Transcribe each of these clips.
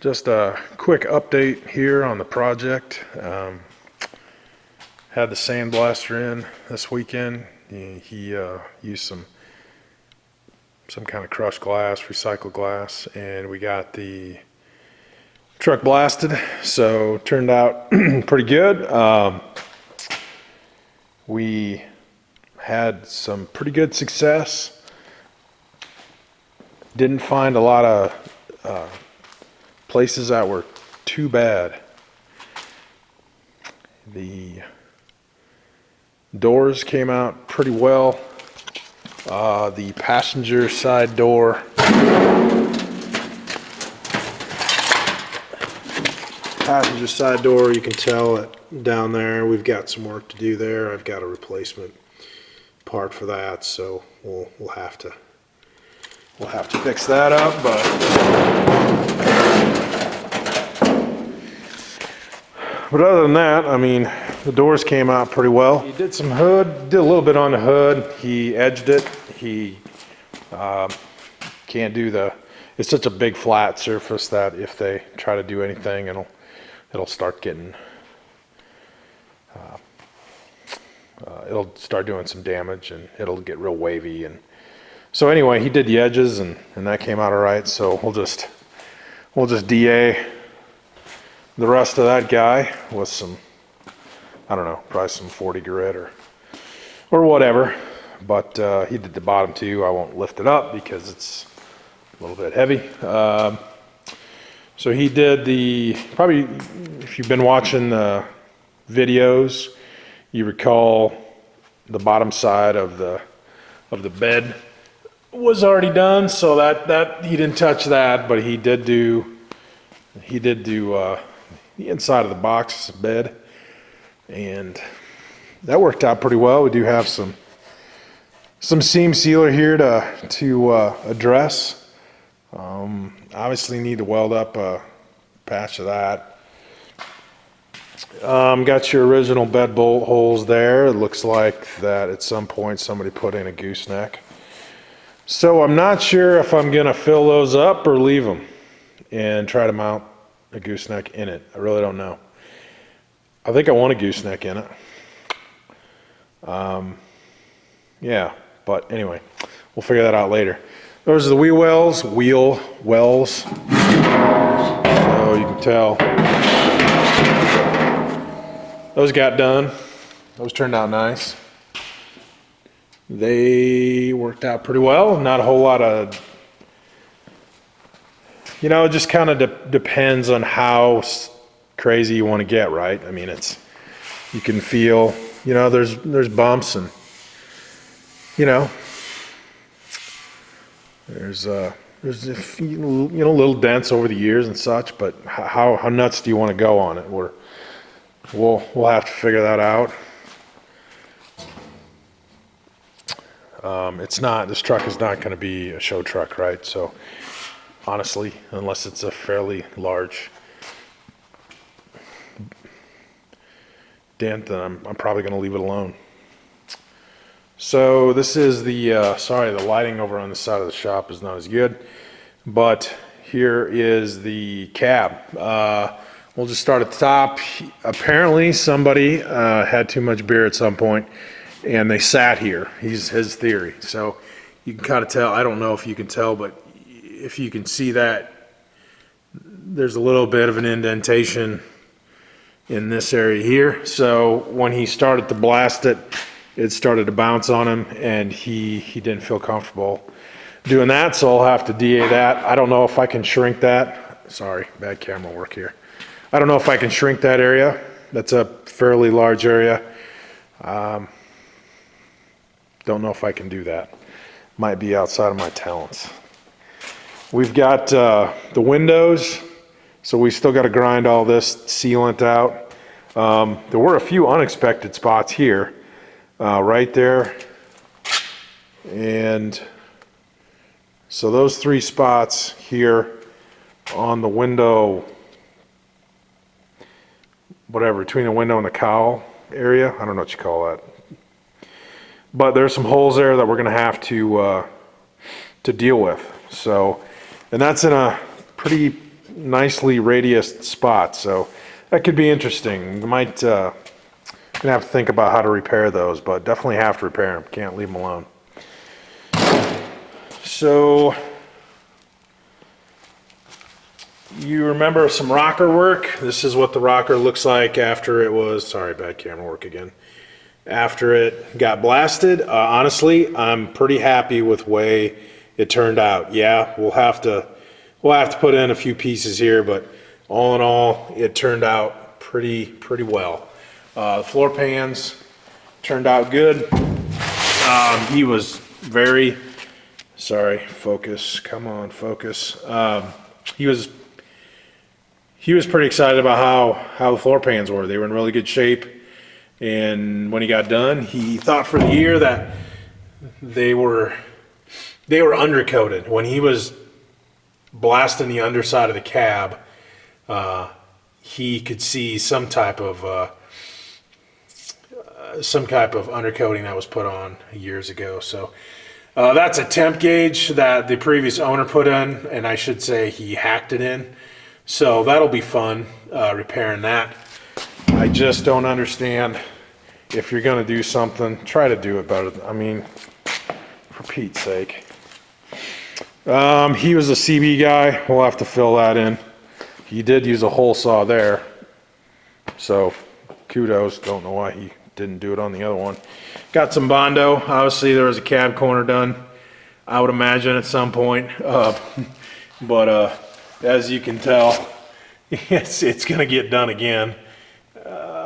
Just a quick update here on the project. Had the sandblaster in this weekend. He used some kind of crushed glass, recycled glass, and we got the truck blasted, so turned out pretty good. We had some pretty good success. Didn't find a lot of places that were too bad. The doors came out pretty well. The passenger side door you can tell it down there. We've got some work to do there. I've got a replacement part for that, so we'll have to fix that up. But other than that, I mean, the doors came out pretty well. He did some hood, did a little bit on the hood. He edged it. He can't do it's such a big flat surface that if they try to do anything, it'll start getting, it'll start doing some damage, and it'll get real wavy. And so anyway, he did the edges, and that came out all right. So we'll just DA the rest of that guy with some, I don't know, probably some 40 grit or whatever. But he did the bottom too. I won't lift it up because it's a little bit heavy. So he did probably, if you've been watching the videos, you recall the bottom side of the bed was already done. So that he didn't touch that, but he did do the inside of the box bed, and that worked out pretty well. We do have some seam sealer here to address. Obviously need to weld up a patch of that. Got your original bed bolt holes there. It looks like that at some point somebody put in a gooseneck. So I'm not sure if I'm gonna fill those up or leave them and try to mount a gooseneck in it. I really don't know. I think I want a gooseneck in it. Yeah, but anyway, we'll figure that out later. Those are the wheel wells. So you can tell those got done. Those turned out nice. They worked out pretty well. Not a whole lot of, you know, it just kind of depends on how crazy you want to get, right? I mean, you can feel, you know, there's bumps, and you know, there's a few, you know, little dents over the years and such. But how nuts do you want to go on it? We'll have to figure that out. This truck is not going to be a show truck, right? So honestly, unless it's a fairly large dent, then I'm probably going to leave it alone. So this is sorry, the lighting over on the side of the shop is not as good, but here is the cab. We'll just start at the top. Apparently somebody had too much beer at some point, and they sat here. His theory. So you can kind of tell, I don't know if you can tell, but if you can see that, there's a little bit of an indentation in this area here. So when he started to blast it, it started to bounce on him, and he didn't feel comfortable doing that, so I'll have to DA that. I don't know if I can shrink that. Sorry, bad camera work here. I don't know if I can shrink that area. That's a fairly large area. Don't know if I can do that. Might be outside of my talents. We've got the windows, so we still got to grind all this sealant out. There were a few unexpected spots here, right there, and so those 3 spots here on the window, whatever, between the window and the cowl area, I don't know what you call that, but there's some holes there that we're going to have to deal with. So, and that's in a pretty nicely radiused spots, so that could be interesting. You might gonna have to think about how to repair those, but definitely have to repair them. Can't leave them alone. So you remember some rocker work? This is what the rocker looks like after it was, sorry, bad camera work again. After it got blasted. Honestly, I'm pretty happy with the way it turned out. Yeah, we'll have to put in a few pieces here, but all in all, it turned out pretty well. The floor pans turned out good. He was very, sorry, focus, come on, focus. He was pretty excited about how the floor pans were. They were in really good shape. And when he got done, he thought for the year that they were undercoated. When he was blasting the underside of the cab, he could see some type of undercoating that was put on years ago. So that's a temp gauge that the previous owner put in, and I should say he hacked it in. So that'll be fun repairing that. I just don't understand, if you're going to do something, try to do it better. I mean, for Pete's sake. He was a CB guy. We'll have to fill that in. He did use a hole saw there, so kudos. Don't know why he didn't do it on the other one. Got some Bondo. Obviously, there was a cab corner done, I would imagine, at some point. But as you can tell, it's going to get done again.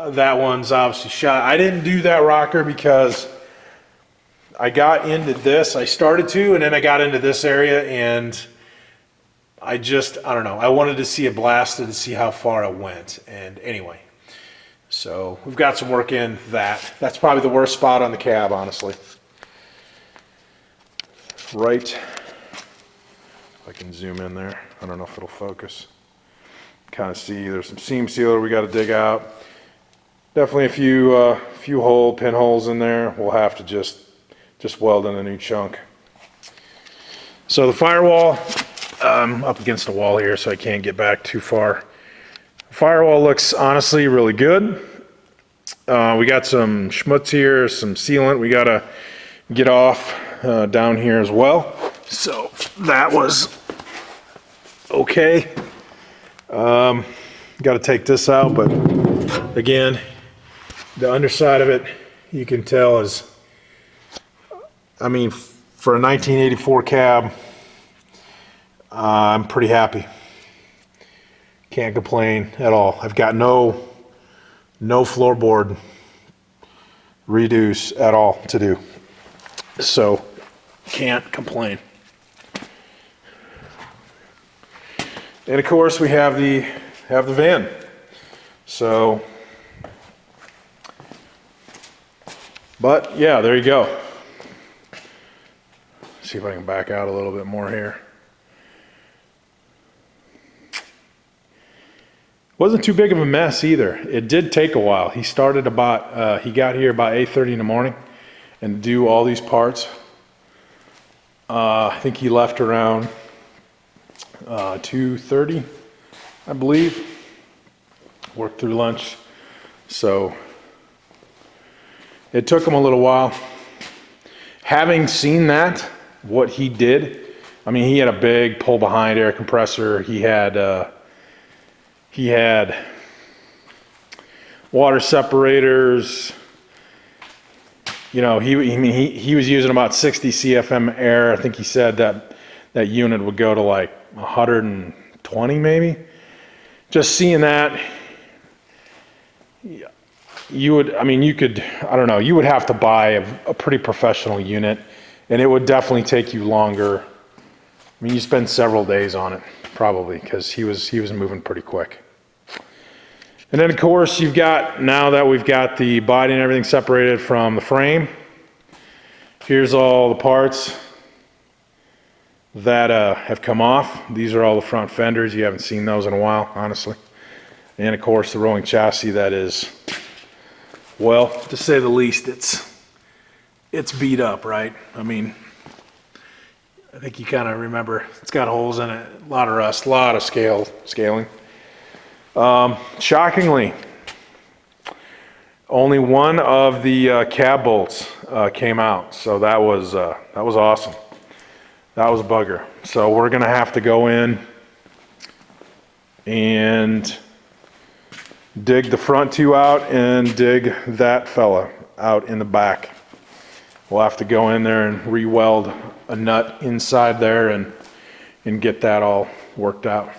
That one's obviously shot. I didn't do that rocker because I got into this. I started to, and then I got into this area, and I don't know. I wanted to see it blasted to see how far it went. And anyway, so we've got some work in that. That's probably the worst spot on the cab, honestly. Right. If I can zoom in there. I don't know if it'll focus. Kind of see there's some seam sealer we got to dig out. Definitely a few pinholes in there. We'll have to just weld in a new chunk. So the firewall, up against the wall here, so I can't get back too far. Firewall looks honestly really good. We got some schmutz here, some sealant we gotta get off down here as well. So that was okay. Got to take this out, but again, the underside of it, you can tell is, I mean, for a 1984 cab, I'm pretty happy. Can't complain at all. I've got no floorboard redos at all to do, so can't complain. And of course, we have the van. So, but yeah, there you go. See if I can back out a little bit more here. Wasn't too big of a mess either. It did take a while. He started about, he got here about 8:30 in the morning and do all these parts. I think he left around 2:30, I believe. Worked through lunch. So it took him a little while. Having seen that, what he did, I mean, he had a big pull behind air compressor. He had water separators. You know, he was using about 60 CFM air. I think he said that unit would go to like 120 maybe. Just seeing that, you would have to buy a pretty professional unit, and it would definitely take you longer. I mean, you spend several days on it probably, because he was moving pretty quick. And then of course now that we've got the body and everything separated from the frame, here's all the parts that have come off. These are all the front fenders. You haven't seen those in a while, honestly. And of course the rolling chassis that is, well, to say the least, it's beat up, right? I mean, I think you kind of remember, it's got holes in it, a lot of rust, a lot of scaling. Shockingly, only one of the cab bolts came out, so that was awesome. That was a bugger. So we're gonna have to go in and dig the front two out and dig that fella out in the back. We'll have to go in there and re-weld a nut inside there and get that all worked out.